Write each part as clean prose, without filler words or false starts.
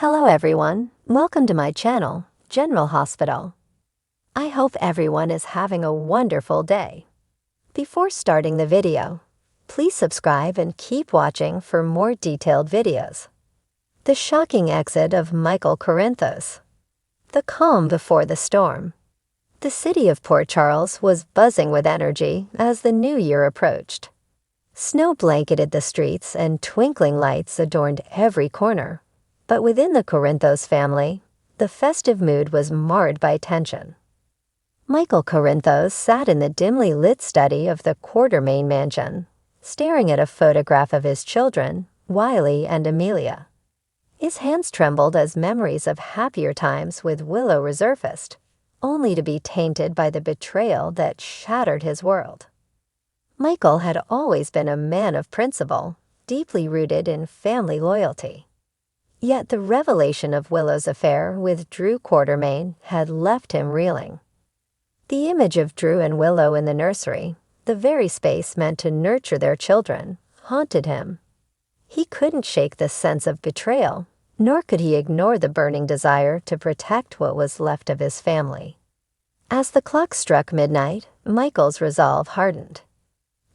Hello everyone, welcome to my channel, General Hospital. I hope everyone is having a wonderful day. Before starting the video, please subscribe and keep watching for more detailed videos. The shocking exit of Michael Corinthos. The calm before the storm. The city of Port Charles was buzzing with energy as the new year approached. Snow blanketed the streets and twinkling lights adorned every corner. But within the Corinthos family, the festive mood was marred by tension. Michael Corinthos sat in the dimly lit study of the Quartermaine mansion, staring at a photograph of his children, Wiley and Amelia. His hands trembled as memories of happier times with Willow resurfaced, only to be tainted by the betrayal that shattered his world. Michael had always been a man of principle, deeply rooted in family loyalty. Yet the revelation of Willow's affair with Drew Quartermaine had left him reeling. The image of Drew and Willow in the nursery, the very space meant to nurture their children, haunted him. He couldn't shake the sense of betrayal, nor could he ignore the burning desire to protect what was left of his family. As the clock struck midnight, Michael's resolve hardened.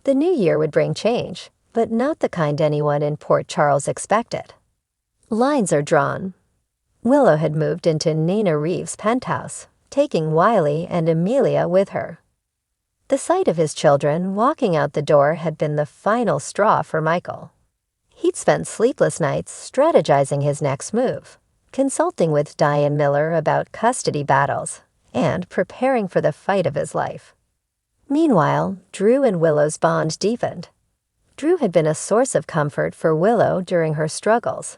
The new year would bring change, but not the kind anyone in Port Charles expected. Lines are drawn. Willow had moved into Nina Reeves' penthouse, taking Wiley and Amelia with her. The sight of his children walking out the door had been the final straw for Michael. He'd spent sleepless nights strategizing his next move, consulting with Diane Miller about custody battles, and preparing for the fight of his life. Meanwhile, Drew and Willow's bond deepened. Drew had been a source of comfort for Willow during her struggles,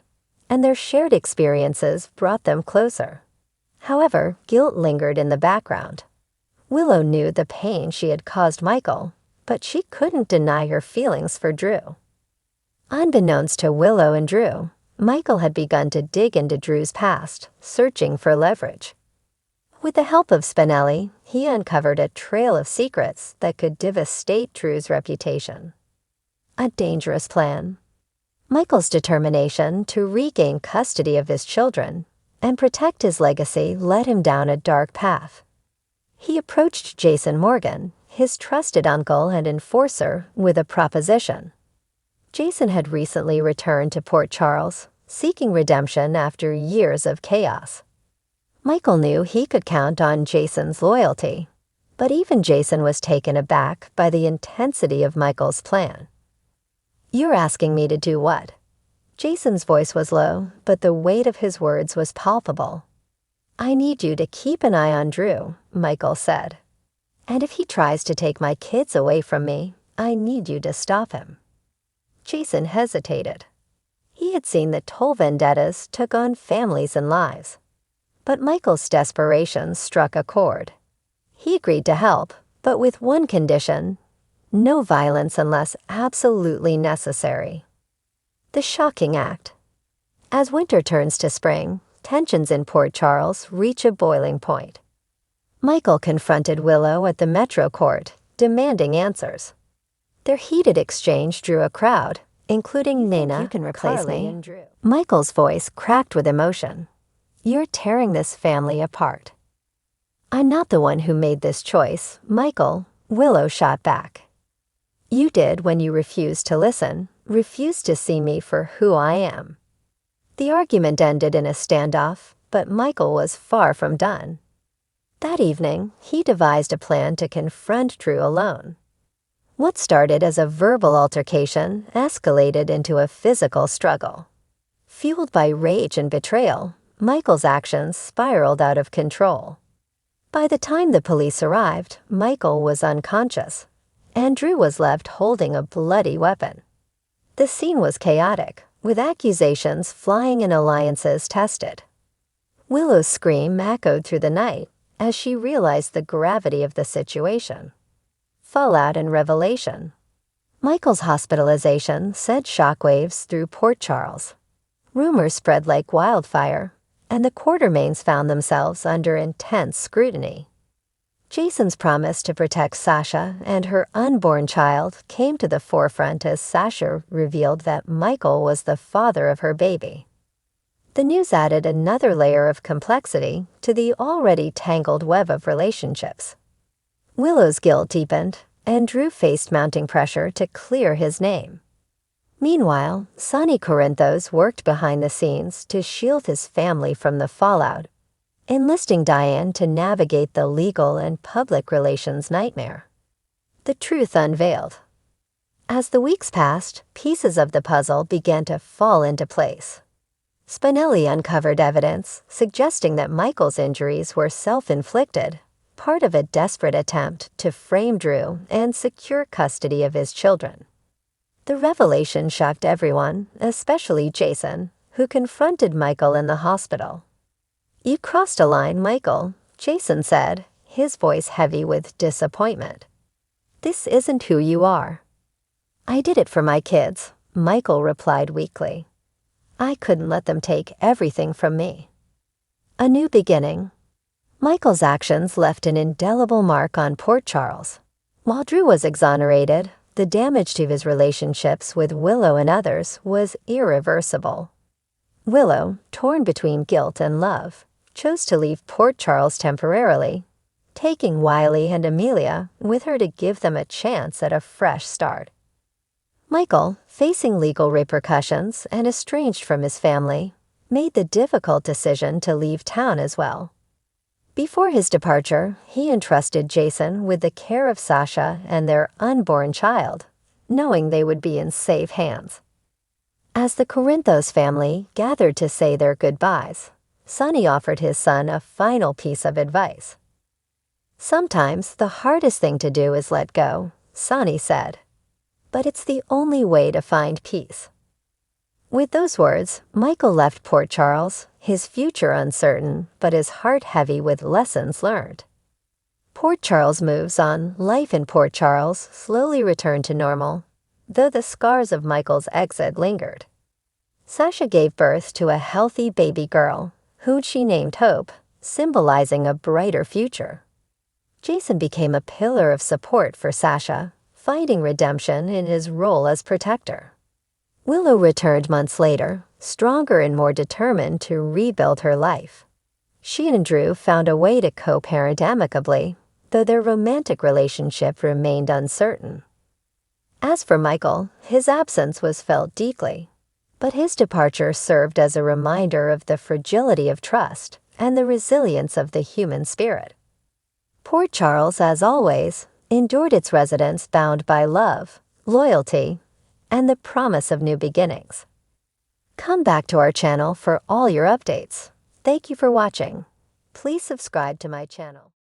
and their shared experiences brought them closer. However, guilt lingered in the background. Willow knew the pain she had caused Michael, but she couldn't deny her feelings for Drew. Unbeknownst to Willow and Drew, Michael had begun to dig into Drew's past, searching for leverage. With the help of Spinelli, he uncovered a trail of secrets that could devastate Drew's reputation. A dangerous plan. Michael's determination to regain custody of his children and protect his legacy led him down a dark path. He approached Jason Morgan, his trusted uncle and enforcer, with a proposition. Jason had recently returned to Port Charles, seeking redemption after years of chaos. Michael knew he could count on Jason's loyalty, but even Jason was taken aback by the intensity of Michael's plan. "You're asking me to do what?" Jason's voice was low, but the weight of his words was palpable. "I need you to keep an eye on Drew," Michael said. "And if he tries to take my kids away from me, I need you to stop him." Jason hesitated. He had seen that toll vendettas took on families and lives. But Michael's desperation struck a chord. He agreed to help, but with one condition: no violence unless absolutely necessary. The shocking act. As winter turns to spring, tensions in Port Charles reach a boiling point. Michael confronted Willow at the Metro Court, demanding answers. Their heated exchange drew a crowd, including Nina, "You can replace Carly, me." and Drew. Michael's voice cracked with emotion. "You're tearing this family apart." "I'm not the one who made this choice, Michael," Willow shot back. "You did when you refused to listen, refused to see me for who I am." The argument ended in a standoff, but Michael was far from done. That evening, he devised a plan to confront Drew alone. What started as a verbal altercation escalated into a physical struggle. Fueled by rage and betrayal, Michael's actions spiraled out of control. By the time the police arrived, Michael was unconscious, and Drew was left holding a bloody weapon. The scene was chaotic, with accusations flying and alliances tested. Willow's scream echoed through the night as she realized the gravity of the situation. Fallout and revelation. Michael's hospitalization sent shockwaves through Port Charles. Rumors spread like wildfire, and the Quartermaines found themselves under intense scrutiny. Jason's promise to protect Sasha and her unborn child came to the forefront as Sasha revealed that Michael was the father of her baby. The news added another layer of complexity to the already tangled web of relationships. Willow's guilt deepened, and Drew faced mounting pressure to clear his name. Meanwhile, Sonny Corinthos worked behind the scenes to shield his family from the fallout, enlisting Diane to navigate the legal and public relations nightmare. The truth unveiled. As the weeks passed, pieces of the puzzle began to fall into place. Spinelli uncovered evidence suggesting that Michael's injuries were self-inflicted, part of a desperate attempt to frame Drew and secure custody of his children. The revelation shocked everyone, especially Jason, who confronted Michael in the hospital. "You crossed a line, Michael," Jason said, his voice heavy with disappointment. "This isn't who you are." "I did it for my kids," Michael replied weakly. "I couldn't let them take everything from me." A new beginning. Michael's actions left an indelible mark on Port Charles. While Drew was exonerated, the damage to his relationships with Willow and others was irreversible. Willow, torn between guilt and love, chose to leave Port Charles temporarily, taking Wiley and Amelia with her to give them a chance at a fresh start. Michael, facing legal repercussions and estranged from his family, made the difficult decision to leave town as well. Before his departure, he entrusted Jason with the care of Sasha and their unborn child, knowing they would be in safe hands. As the Corinthos family gathered to say their goodbyes, Sonny offered his son a final piece of advice. "Sometimes the hardest thing to do is let go," Sonny said. "But it's the only way to find peace." With those words, Michael left Port Charles, his future uncertain, but his heart heavy with lessons learned. Port Charles moves on. Life in Port Charles slowly returned to normal, though the scars of Michael's exit lingered. Sasha gave birth to a healthy baby girl, who she named Hope, symbolizing a brighter future. Jason became a pillar of support for Sasha, finding redemption in his role as protector. Willow returned months later, stronger and more determined to rebuild her life. She and Drew found a way to co-parent amicably, though their romantic relationship remained uncertain. As for Michael, his absence was felt deeply, but his departure served as a reminder of the fragility of trust and the resilience of the human spirit. Port Charles, as always, endured its residents bound by love, loyalty, and the promise of new beginnings. Come back to our channel for all your updates. Thank you for watching. Please subscribe to my channel.